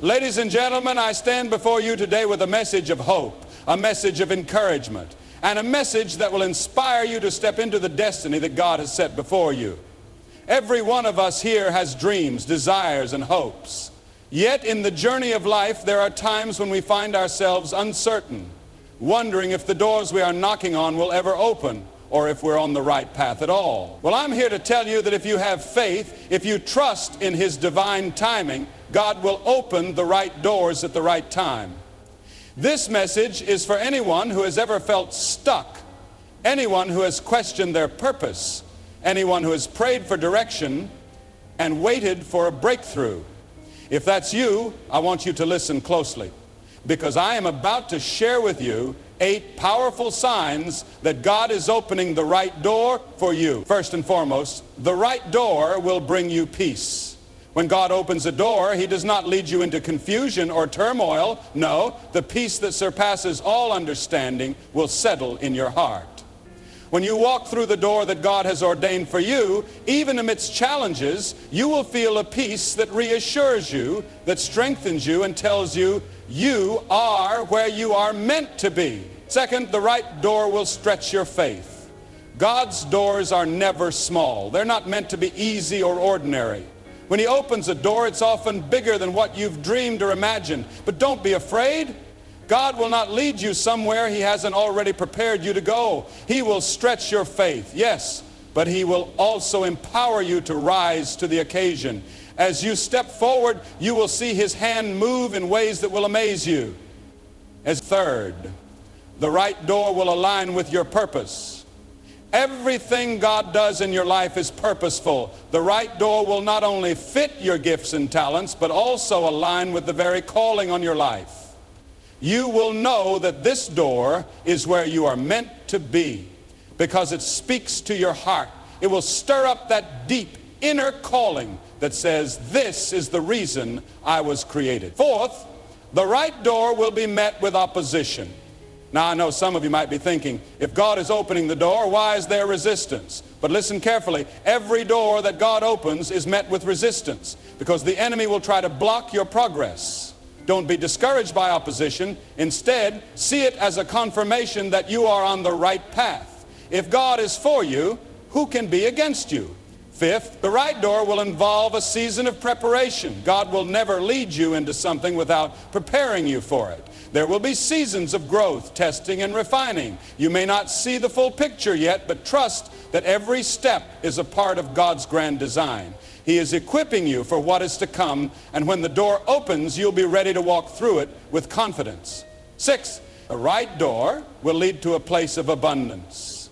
Ladies and gentlemen, I stand before you today with a message of hope, a message of encouragement, and a message that will inspire you to step into the destiny that God has set before you. Every one of us here has dreams, desires, and hopes. Yet in the journey of life, there are times when we find ourselves uncertain, wondering if the doors we are knocking on will ever open, or if we're on the right path at all. Well, I'm here to tell you that if you have faith, if you trust in His divine timing, God will open the right doors at the right time. This message is for anyone who has ever felt stuck, anyone who has questioned their purpose, anyone who has prayed for direction and waited for a breakthrough. If that's you, I want you to listen closely, because I am about to share with you 8 powerful signs that God is opening the right door for you. First and foremost, the right door will bring you peace. When God opens a door, He does not lead you into confusion or turmoil. No, the peace that surpasses all understanding will settle in your heart. When you walk through the door that God has ordained for you, even amidst challenges, you will feel a peace that reassures you, that strengthens you, and tells you, you are where you are meant to be. Second, the right door will stretch your faith. God's doors are never small. They're not meant to be easy or ordinary. When He opens a door, it's often bigger than what you've dreamed or imagined. But don't be afraid. God will not lead you somewhere He hasn't already prepared you to go. He will stretch your faith, yes, but He will also empower you to rise to the occasion. As you step forward, you will see His hand move in ways that will amaze you. As third, the right door will align with your purpose. Everything God does in your life is purposeful. The right door will not only fit your gifts and talents, but also align with the very calling on your life. You will know that this door is where you are meant to be, because it speaks to your heart. It will stir up that deep inner calling that says, this is the reason I was created. Fourth, the right door will be met with opposition. Now, I know some of you might be thinking, if God is opening the door, why is there resistance? But listen carefully. Every door that God opens is met with resistance, because the enemy will try to block your progress. Don't be discouraged by opposition. Instead, see it as a confirmation that you are on the right path. If God is for you, who can be against you? Fifth, the right door will involve a season of preparation. God will never lead you into something without preparing you for it. There will be seasons of growth, testing, and refining. You may not see the full picture yet, but trust that every step is a part of God's grand design. He is equipping you for what is to come, and when the door opens, you'll be ready to walk through it with confidence. Sixth, the right door will lead to a place of abundance.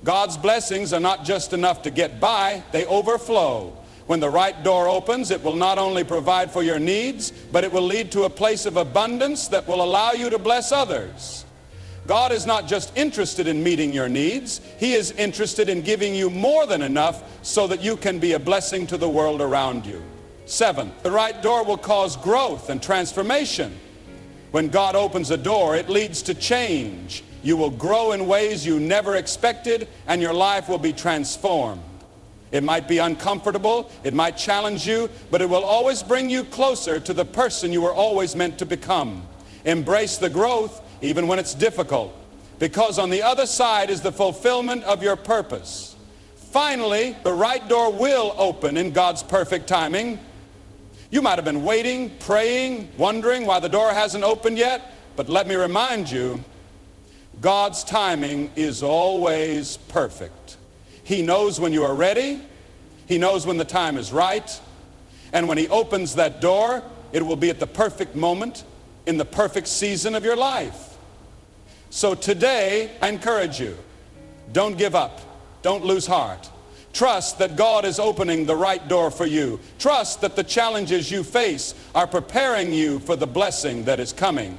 God's blessings are not just enough to get by, they overflow. When the right door opens, it will not only provide for your needs, but it will lead to a place of abundance that will allow you to bless others. God is not just interested in meeting your needs, He is interested in giving you more than enough so that you can be a blessing to the world around you. Seventh, the right door will cause growth and transformation. When God opens a door, it leads to change. You will grow in ways you never expected, and your life will be transformed. It might be uncomfortable, it might challenge you, but it will always bring you closer to the person you were always meant to become. Embrace the growth, even when it's difficult, because on the other side is the fulfillment of your purpose. Finally, the right door will open in God's perfect timing. You might have been waiting, praying, wondering why the door hasn't opened yet, but let me remind you, God's timing is always perfect. He knows when you are ready. He knows when the time is right. And when He opens that door, it will be at the perfect moment, in the perfect season of your life. So today, I encourage you, don't give up. Don't lose heart. Trust that God is opening the right door for you. Trust that the challenges you face are preparing you for the blessing that is coming.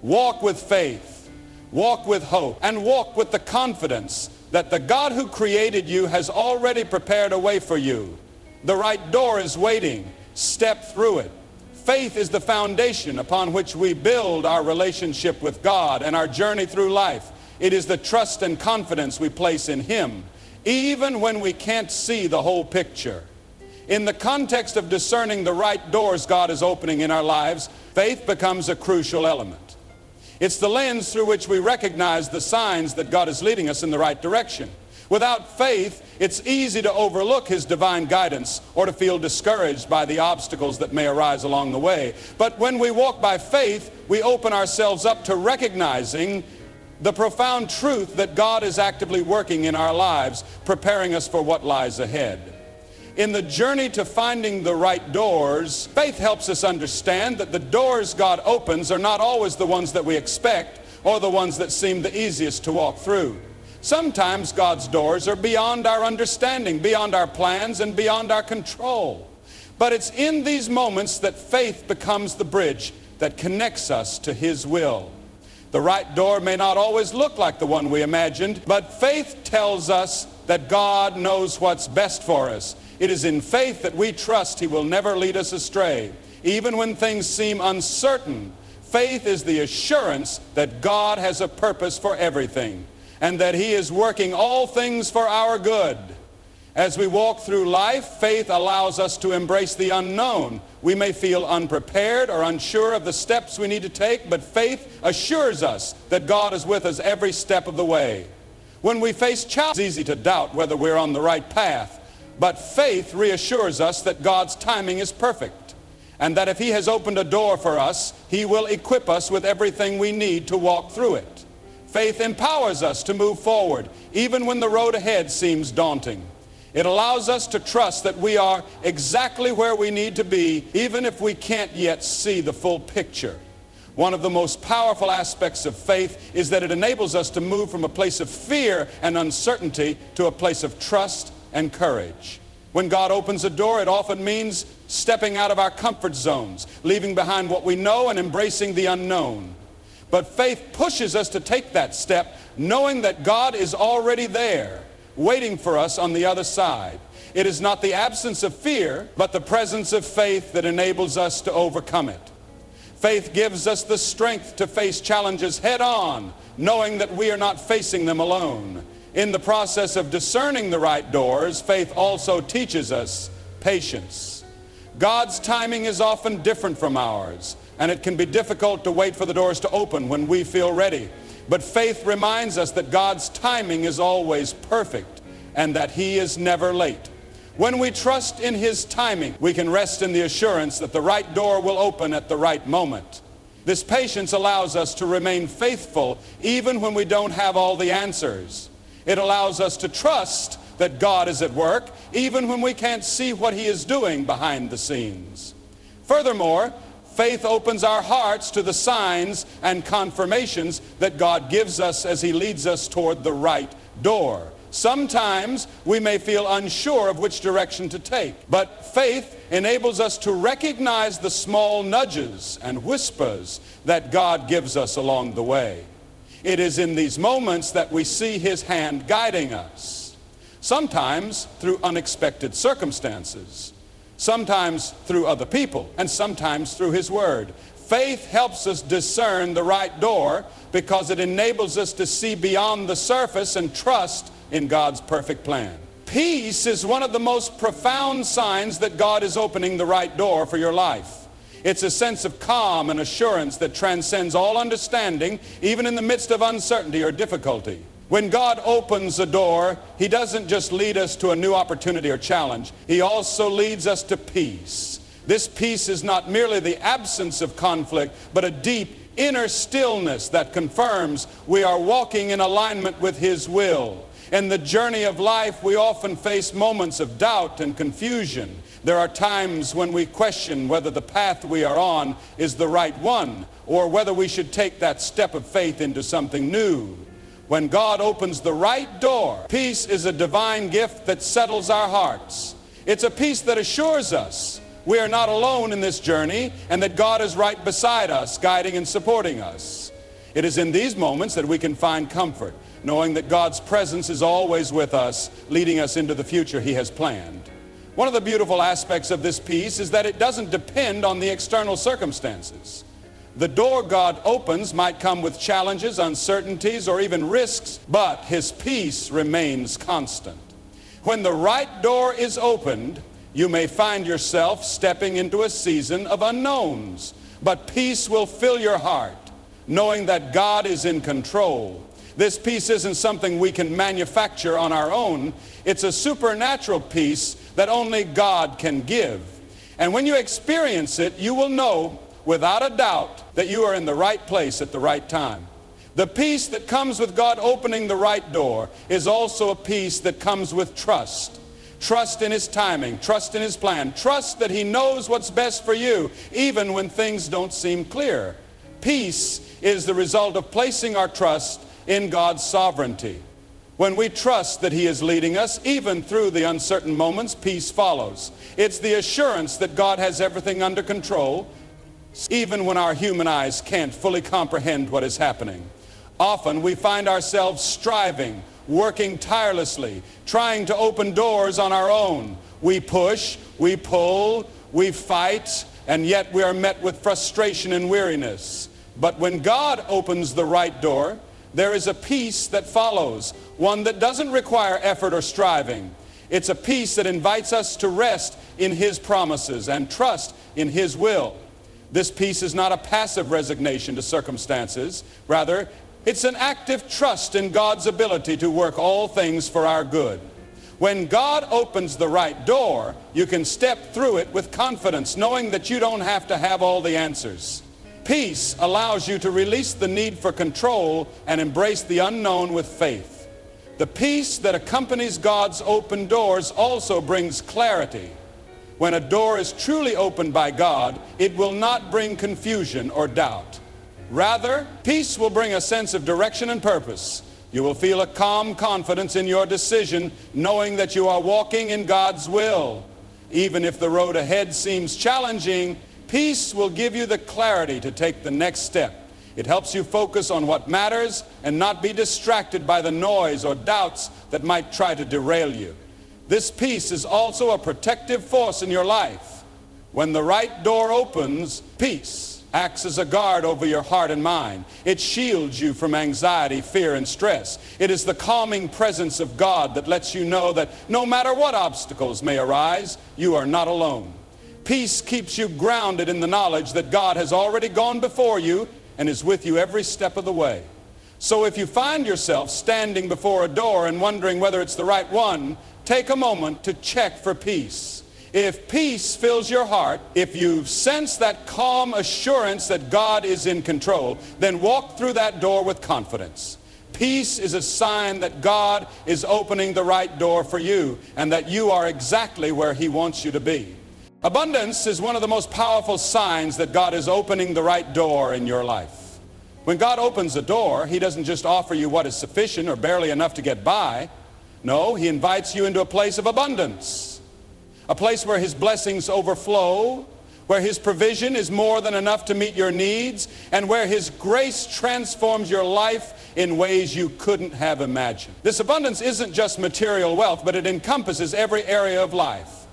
Walk with faith. Walk with hope, and walk with the confidence that the God who created you has already prepared a way for you. The right door is waiting. Step through it. Faith is the foundation upon which we build our relationship with God and our journey through life. It is the trust and confidence we place in Him, even when we can't see the whole picture. In the context of discerning the right doors God is opening in our lives, faith becomes a crucial element. It's the lens through which we recognize the signs that God is leading us in the right direction. Without faith, it's easy to overlook His divine guidance or to feel discouraged by the obstacles that may arise along the way. But when we walk by faith, we open ourselves up to recognizing the profound truth that God is actively working in our lives, preparing us for what lies ahead. In the journey to finding the right doors, faith helps us understand that the doors God opens are not always the ones that we expect or the ones that seem the easiest to walk through. Sometimes God's doors are beyond our understanding, beyond our plans, and beyond our control. But it's in these moments that faith becomes the bridge that connects us to His will. The right door may not always look like the one we imagined, but faith tells us that God knows what's best for us. It is in faith that we trust He will never lead us astray. Even when things seem uncertain, faith is the assurance that God has a purpose for everything, and that He is working all things for our good. As we walk through life, faith allows us to embrace the unknown. We may feel unprepared or unsure of the steps we need to take, but faith assures us that God is with us every step of the way. When we face challenges, it's easy to doubt whether we're on the right path, but faith reassures us that God's timing is perfect, and that if He has opened a door for us, He will equip us with everything we need to walk through it. Faith empowers us to move forward, even when the road ahead seems daunting. It allows us to trust that we are exactly where we need to be, even if we can't yet see the full picture. One of the most powerful aspects of faith is that it enables us to move from a place of fear and uncertainty to a place of trust and courage. When God opens a door, it often means stepping out of our comfort zones, leaving behind what we know and embracing the unknown. But faith pushes us to take that step, knowing that God is already there, waiting for us on the other side. It is not the absence of fear, but the presence of faith that enables us to overcome it. Faith gives us the strength to face challenges head on, knowing that we are not facing them alone. In the process of discerning the right doors, faith also teaches us patience. God's timing is often different from ours, and it can be difficult to wait for the doors to open when we feel ready. But faith reminds us that God's timing is always perfect and that He is never late. When we trust in His timing, we can rest in the assurance that the right door will open at the right moment. This patience allows us to remain faithful even when we don't have all the answers. It allows us to trust that God is at work even when we can't see what He is doing behind the scenes. Furthermore, faith opens our hearts to the signs and confirmations that God gives us as He leads us toward the right door. Sometimes we may feel unsure of which direction to take, but faith enables us to recognize the small nudges and whispers that God gives us along the way. It is in these moments that we see His hand guiding us, sometimes through unexpected circumstances, sometimes through other people, and sometimes through His Word. Faith helps us discern the right door because it enables us to see beyond the surface and trust in God's perfect plan. Peace is one of the most profound signs that God is opening the right door for your life. It's a sense of calm and assurance that transcends all understanding, even in the midst of uncertainty or difficulty. When God opens a door, He doesn't just lead us to a new opportunity or challenge. He also leads us to peace. This peace is not merely the absence of conflict, but a deep inner stillness that confirms we are walking in alignment with His will. In the journey of life, we often face moments of doubt and confusion. There are times when we question whether the path we are on is the right one, or whether we should take that step of faith into something new. When God opens the right door, peace is a divine gift that settles our hearts. It's a peace that assures us we are not alone in this journey, and that God is right beside us, guiding and supporting us. It is in these moments that we can find comfort, knowing that God's presence is always with us, leading us into the future He has planned. One of the beautiful aspects of this peace is that it doesn't depend on the external circumstances. The door God opens might come with challenges, uncertainties, or even risks, but His peace remains constant. When the right door is opened, You may find yourself stepping into a season of unknowns, but peace will fill your heart, knowing that God is in control. This peace isn't something we can manufacture on our own. It's a supernatural peace that only God can give. And when you experience it, you will know without a doubt that you are in the right place at the right time. The peace that comes with God opening the right door is also a peace that comes with trust. Trust in His timing, trust in His plan, trust that He knows what's best for you, even when things don't seem clear. Peace is the result of placing our trust in God's sovereignty. When we trust that He is leading us, even through the uncertain moments, peace follows. It's the assurance that God has everything under control, even when our human eyes can't fully comprehend what is happening. Often we find ourselves striving, working tirelessly, trying to open doors on our own. We push, we pull, we fight, and yet we are met with frustration and weariness. But when God opens the right door, there is a peace that follows, one that doesn't require effort or striving. It's a peace that invites us to rest in His promises and trust in His will. This peace is not a passive resignation to circumstances. Rather, it's an active trust in God's ability to work all things for our good. When God opens the right door, you can step through it with confidence, knowing that you don't have to have all the answers. Peace allows you to release the need for control and embrace the unknown with faith. The peace that accompanies God's open doors also brings clarity. When a door is truly opened by God, it will not bring confusion or doubt. Rather, peace will bring a sense of direction and purpose. You will feel a calm confidence in your decision, knowing that you are walking in God's will. Even if the road ahead seems challenging, peace will give you the clarity to take the next step. It helps you focus on what matters and not be distracted by the noise or doubts that might try to derail you. This peace is also a protective force in your life. When the right door opens, peace acts as a guard over your heart and mind. It shields you from anxiety, fear, and stress. It is the calming presence of God that lets you know that no matter what obstacles may arise, you are not alone. Peace keeps you grounded in the knowledge that God has already gone before you and is with you every step of the way. So if you find yourself standing before a door and wondering whether it's the right one, take a moment to check for peace. If peace fills your heart, if you sense that calm assurance that God is in control, then walk through that door with confidence. Peace is a sign that God is opening the right door for you and that you are exactly where He wants you to be. Abundance is one of the most powerful signs that God is opening the right door in your life. When God opens a door, He doesn't just offer you what is sufficient or barely enough to get by. No, He invites you into a place of abundance. A place where His blessings overflow, where His provision is more than enough to meet your needs, and where His grace transforms your life in ways you couldn't have imagined. This abundance isn't just material wealth, but it encompasses every area of life.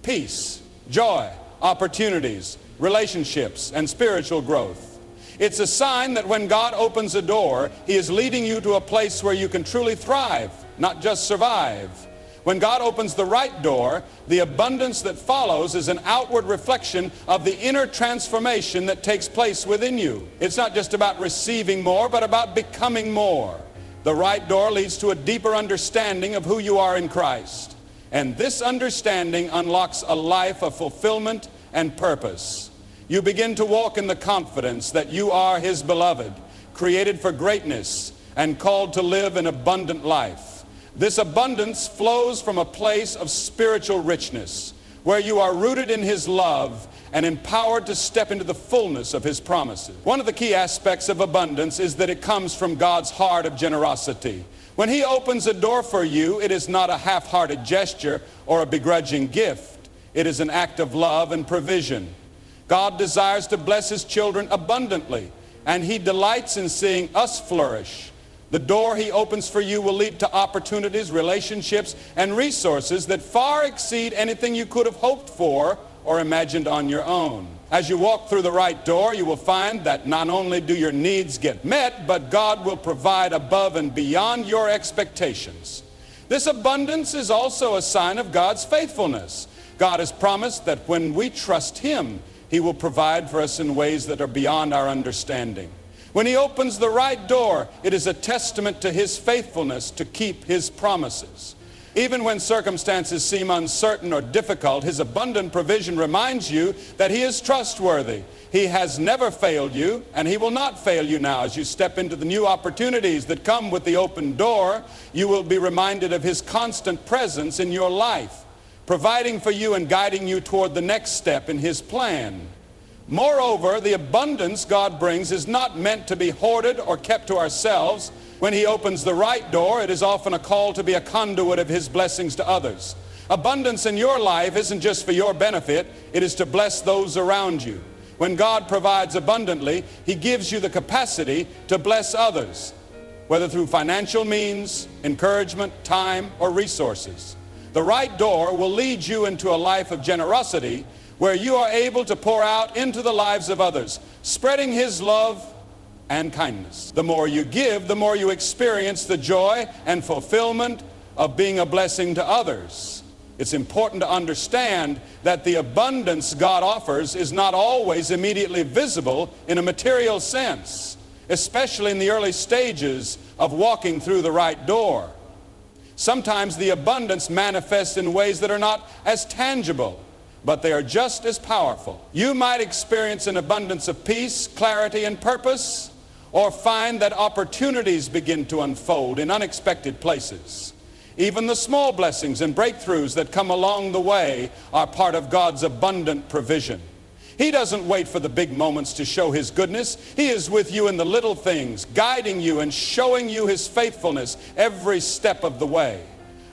Peace, joy, opportunities, relationships, and spiritual growth. It's a sign that when God opens a door, He is leading you to a place where you can truly thrive, not just survive. When God opens the right door, the abundance that follows is an outward reflection of the inner transformation that takes place within you. It's not just about receiving more, but about becoming more. The right door leads to a deeper understanding of who you are in Christ. And this understanding unlocks a life of fulfillment and purpose. You begin to walk in the confidence that you are His beloved, created for greatness, and called to live an abundant life. This abundance flows from a place of spiritual richness, where you are rooted in His love and empowered to step into the fullness of His promises. One of the key aspects of abundance is that it comes from God's heart of generosity. When He opens a door for you, it is not a half-hearted gesture or a begrudging gift. It is an act of love and provision. God desires to bless His children abundantly, and He delights in seeing us flourish. The door He opens for you will lead to opportunities, relationships, and resources that far exceed anything you could have hoped for or imagined on your own. As you walk through the right door, you will find that not only do your needs get met, but God will provide above and beyond your expectations. This abundance is also a sign of God's faithfulness. God has promised that when we trust Him, He will provide for us in ways that are beyond our understanding. When He opens the right door, it is a testament to His faithfulness to keep His promises. Even when circumstances seem uncertain or difficult, His abundant provision reminds you that He is trustworthy. He has never failed you, and He will not fail you now. As you step into the new opportunities that come with the open door, you will be reminded of His constant presence in your life, providing for you and guiding you toward the next step in His plan. Moreover, the abundance God brings is not meant to be hoarded or kept to ourselves. When He opens the right door, it is often a call to be a conduit of His blessings to others. Abundance in your life isn't just for your benefit, it is to bless those around you. When God provides abundantly, He gives you the capacity to bless others, whether through financial means, encouragement, time, or resources. The right door will lead you into a life of generosity where you are able to pour out into the lives of others, spreading His love and kindness. The more you give, the more you experience the joy and fulfillment of being a blessing to others. It's important to understand that the abundance God offers is not always immediately visible in a material sense, especially in the early stages of walking through the right door. Sometimes the abundance manifests in ways that are not as tangible, but they are just as powerful. You might experience an abundance of peace, clarity, and purpose, or find that opportunities begin to unfold in unexpected places. Even the small blessings and breakthroughs that come along the way are part of God's abundant provision. He doesn't wait for the big moments to show His goodness. He is with you in the little things, guiding you and showing you His faithfulness every step of the way.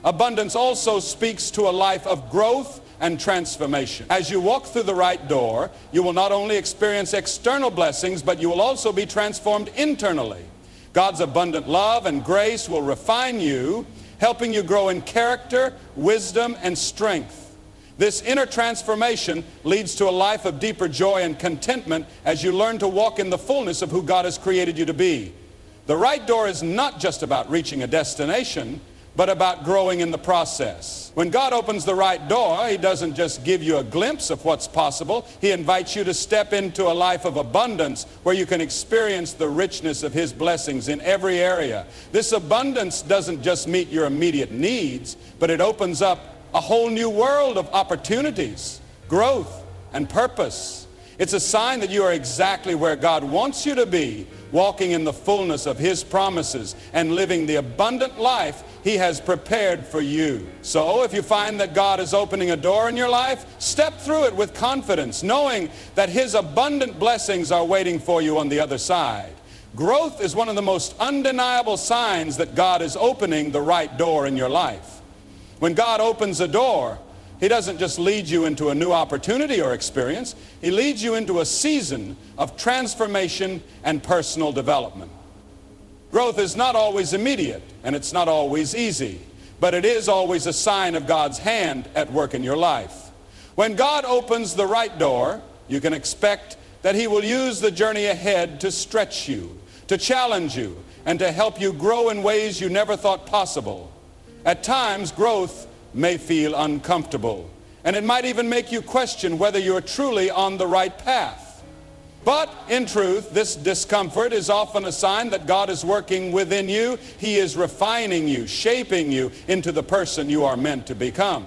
Abundance also speaks to a life of growth and transformation. As you walk through the right door, you will not only experience external blessings, but you will also be transformed internally. God's abundant love and grace will refine you, helping you grow in character, wisdom, and strength. This inner transformation leads to a life of deeper joy and contentment as you learn to walk in the fullness of who God has created you to be. The right door is not just about reaching a destination, but about growing in the process. When God opens the right door, He doesn't just give you a glimpse of what's possible. He invites you to step into a life of abundance where you can experience the richness of His blessings in every area. This abundance doesn't just meet your immediate needs, but it opens up a whole new world of opportunities, growth, and purpose. It's a sign that you are exactly where God wants you to be, walking in the fullness of His promises and living the abundant life He has prepared for you. So if you find that God is opening a door in your life, step through it with confidence, knowing that His abundant blessings are waiting for you on the other side. Growth is one of the most undeniable signs that God is opening the right door in your life. When God opens a door, He doesn't just lead you into a new opportunity or experience. He leads you into a season of transformation and personal development. Growth is not always immediate, and it's not always easy, but it is always a sign of God's hand at work in your life. When God opens the right door, you can expect that He will use the journey ahead to stretch you, to challenge you, and to help you grow in ways you never thought possible. At times, growth may feel uncomfortable, and it might even make you question whether you're truly on the right path. But in truth, this discomfort is often a sign that God is working within you. He is refining you, shaping you into the person you are meant to become.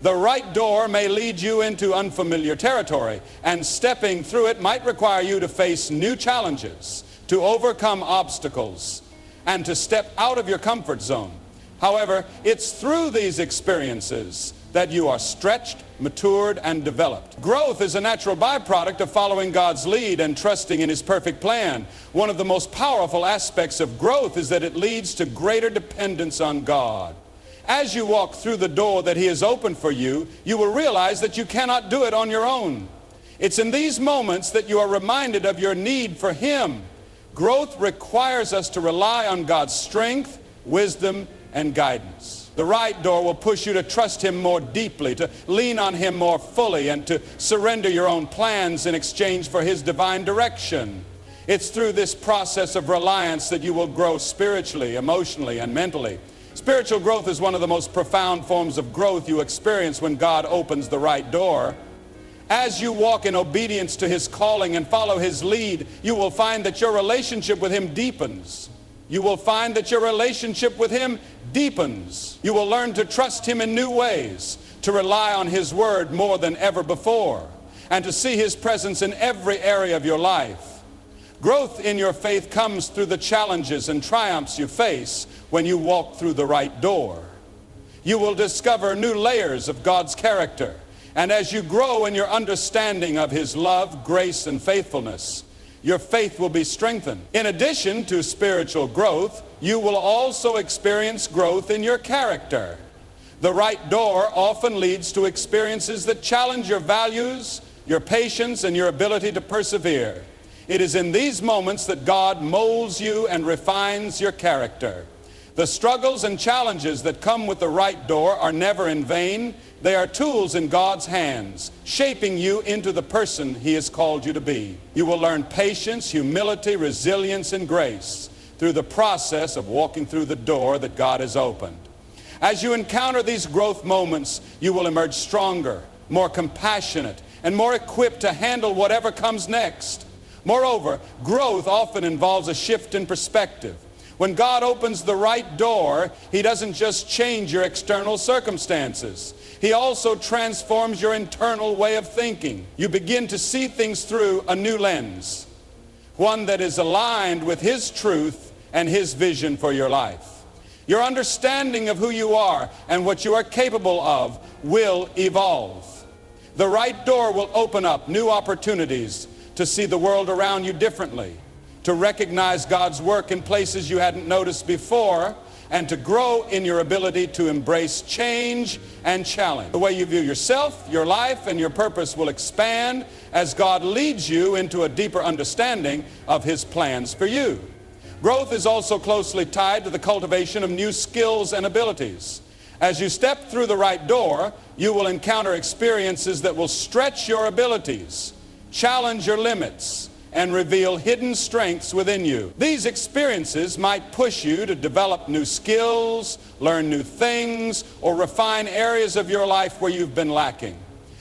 The right door may lead you into unfamiliar territory, and stepping through it might require you to face new challenges, to overcome obstacles, and to step out of your comfort zone. However, it's through these experiences that you are stretched, matured, and developed. Growth is a natural byproduct of following God's lead and trusting in His perfect plan. One of the most powerful aspects of growth is that it leads to greater dependence on God. As you walk through the door that He has opened for you, you will realize that you cannot do it on your own. It's in these moments that you are reminded of your need for Him. Growth requires us to rely on God's strength, wisdom, and guidance. The right door will push you to trust Him more deeply, to lean on Him more fully, and to surrender your own plans in exchange for His divine direction. It's through this process of reliance that you will grow spiritually, emotionally, and mentally. Spiritual growth is one of the most profound forms of growth you experience when God opens the right door. As you walk in obedience to His calling and follow His lead, you will find that your relationship with Him deepens. You will find that your relationship with Him deepens. You will learn to trust Him in new ways, to rely on His Word more than ever before, and to see His presence in every area of your life. Growth in your faith comes through the challenges and triumphs you face when you walk through the right door. You will discover new layers of God's character, and as you grow in your understanding of His love, grace, and faithfulness, your faith will be strengthened. In addition to spiritual growth, you will also experience growth in your character. The right door often leads to experiences that challenge your values, your patience, and your ability to persevere. It is in these moments that God molds you and refines your character. The struggles and challenges that come with the right door are never in vain. They are tools in God's hands, shaping you into the person He has called you to be. You will learn patience, humility, resilience, and grace through the process of walking through the door that God has opened. As you encounter these growth moments, you will emerge stronger, more compassionate, and more equipped to handle whatever comes next. Moreover, growth often involves a shift in perspective. When God opens the right door, He doesn't just change your external circumstances. He also transforms your internal way of thinking. You begin to see things through a new lens, one that is aligned with His truth and His vision for your life. Your understanding of who you are and what you are capable of will evolve. The right door will open up new opportunities to see the world around you differently, to recognize God's work in places you hadn't noticed before, and to grow in your ability to embrace change and challenge. The way you view yourself, your life, and your purpose will expand as God leads you into a deeper understanding of His plans for you. Growth is also closely tied to the cultivation of new skills and abilities. As you step through the right door, you will encounter experiences that will stretch your abilities, challenge your limits, and reveal hidden strengths within you. These experiences might push you to develop new skills, learn new things, or refine areas of your life where you've been lacking.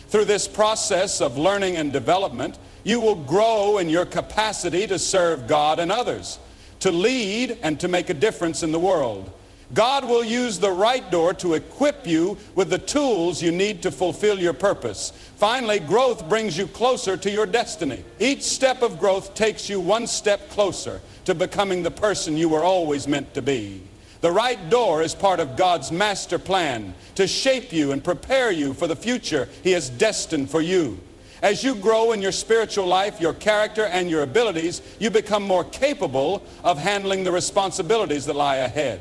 Through this process of learning and development, you will grow in your capacity to serve God and others, to lead and to make a difference in the world. God will use the right door to equip you with the tools you need to fulfill your purpose. Finally, growth brings you closer to your destiny. Each step of growth takes you one step closer to becoming the person you were always meant to be. The right door is part of God's master plan to shape you and prepare you for the future He has destined for you. As you grow in your spiritual life, your character, and your abilities, you become more capable of handling the responsibilities that lie ahead.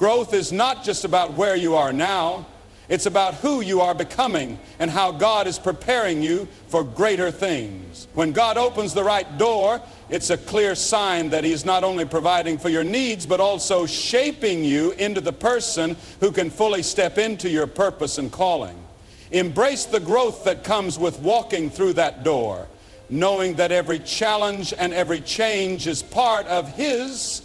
Growth is not just about where you are now. It's about who you are becoming and how God is preparing you for greater things. When God opens the right door, it's a clear sign that He's not only providing for your needs, but also shaping you into the person who can fully step into your purpose and calling. Embrace the growth that comes with walking through that door, knowing that every challenge and every change is part of His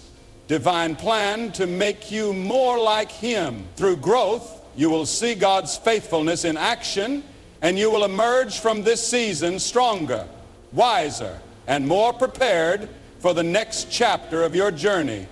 divine plan to make you more like Him. Through growth, you will see God's faithfulness in action, and you will emerge from this season stronger, wiser, and more prepared for the next chapter of your journey